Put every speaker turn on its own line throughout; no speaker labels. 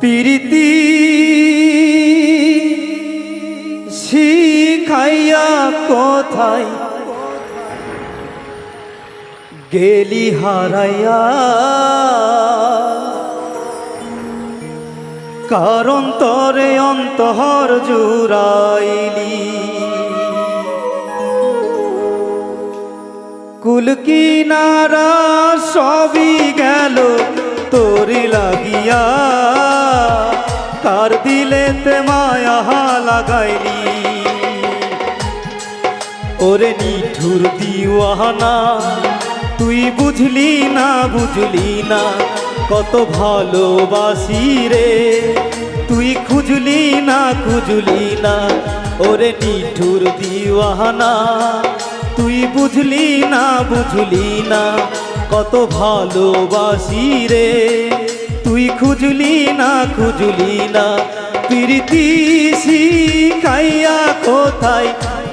প্রীতি শিখাইয়া কোথায় গেলি হারাইয়া, কারণ তরে অন্তর জুড়াইলি। কুল কিনারা সবই গেল তোরি লাগিয়া, কার দিলেতে মায়া লাগাইলি। ওরে নিঠুর দিওয়ানা, তুই বুঝলি না বুঝলি না কত ভালোবাসি রে, তুই খুঁজলি না খুঁজলি না। ওরে নিঠুর দিওয়ানা, তুই বুঝলি না বুঝলি না কত ভালোবাসি রে, তুই খুঁজলি না খুঁজলি না। প্রীতি শিখাইয়া কোথায়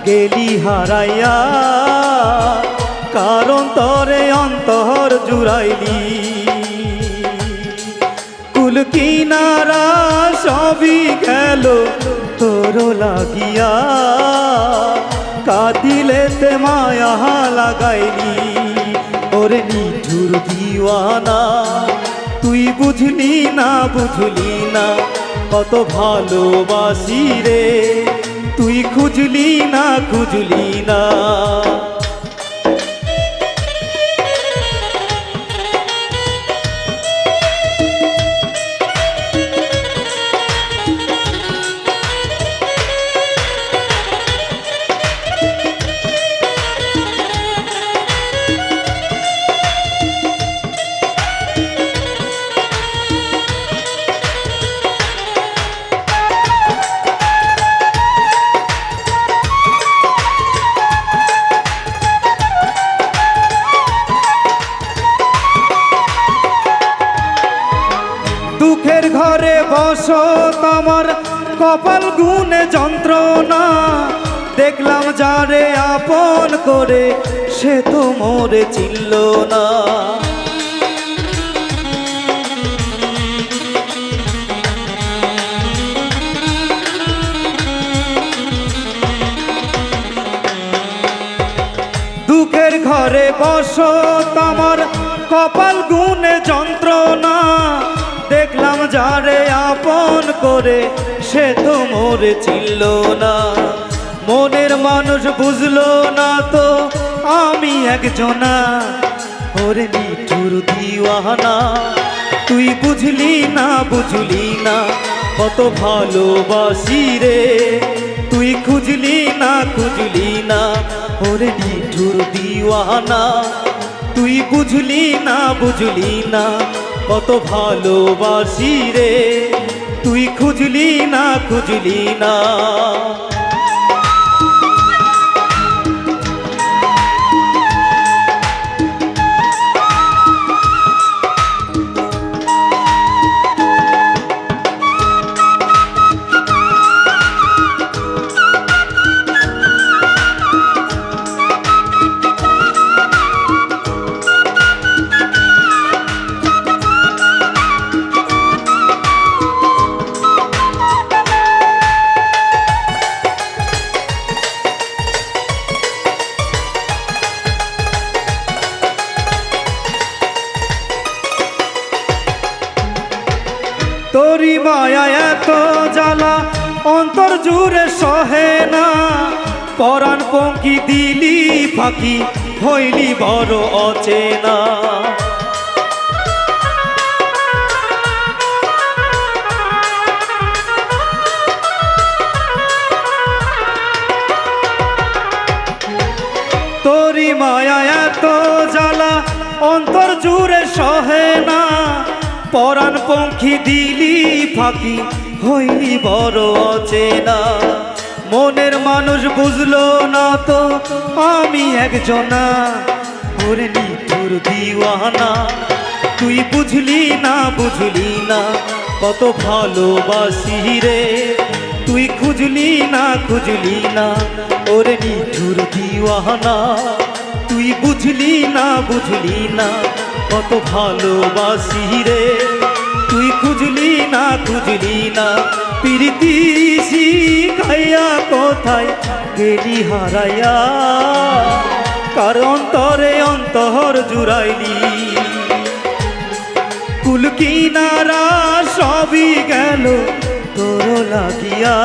গেলি হারাইয়া, কারণ তরে অন্তর জুড়াইলি। কুল কিনারা সবই গেল তোর লাগিয়া, কাদিলেতে মায়া লাগাইলি। ওরে নিঠুর দিওয়ানা, তুই বুঝলি না বুঝলি না কত ভালোবাসি রে, তুই খুঁজলি না খুঁজলি না। দুঃখের ঘরে বসত আমার কপাল গুনে যন্ত্রণা, দেখলাম যারে আপন করে সে তো মোরে চিনল না। দুঃখের ঘরে বসত আমার কপাল গুনে যন্ত্রণা, দেখলাম যারে আপন করে সে তো মোরে চিনল না। মনের মানুষ বুঝলো না তো আমি একজনা। ওরে নিঠুর দিওয়ানা, তুই বুঝলি না বুঝলি না কত ভালোবাসি রে, তুই খুঁজলি না খুঁজলি না। ওরে নিঠুর দিওয়ানা, তুই বুঝলি না বুঝলি না কত ভালোবাসি রে, তুই খুঁজলি না খুঁজলি না। তোরি মায়া এত জ্বালা অন্তর জুড়ে সহে না, পরাণ পঙ্কি দিলি ফাঁকি হইলি বড় অচেনা। তোরি মায়া এত জ্বালা অন্তর জুড়ে সহে না, পরাণ পঙ্খী দিলি ফাঁকি হইলি বড় অচেনা। মনের মানুষ বুঝলো না তো আমি একজনা। ওরে নিঠুর দিওয়ানা, তুই বুঝলি না বুঝলি না কত ভালোবাসি রে, তুই খুঁজলি না খুঁজলি না। ওরে নিঠুর দিওয়ানা, তুই বুঝলি না বুঝলি না কত ভালোবাসি রে, তুই খুঁজলি না প্রীতি শিখাইয়া কোথায় গেলি হারাইয়া কার অন্তরে অন্তর জুড়াইলি কুল কিনারা সবই গেল তোর লাগিয়া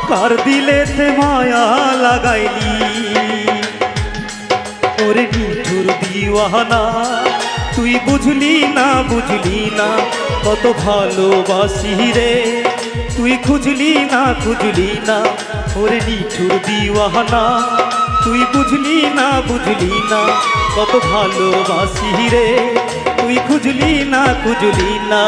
কার দিলেতে মায়া লাগাইলি ওরে নিঠুর দিওয়ানা তুই বুঝলি না কত ভালোবাসি রে তুই খুঁজলি না ওরে নিঠুর দিওয়ানা তুই বুঝলি না কত ভালোবাসি রে তুই খুঁজলি না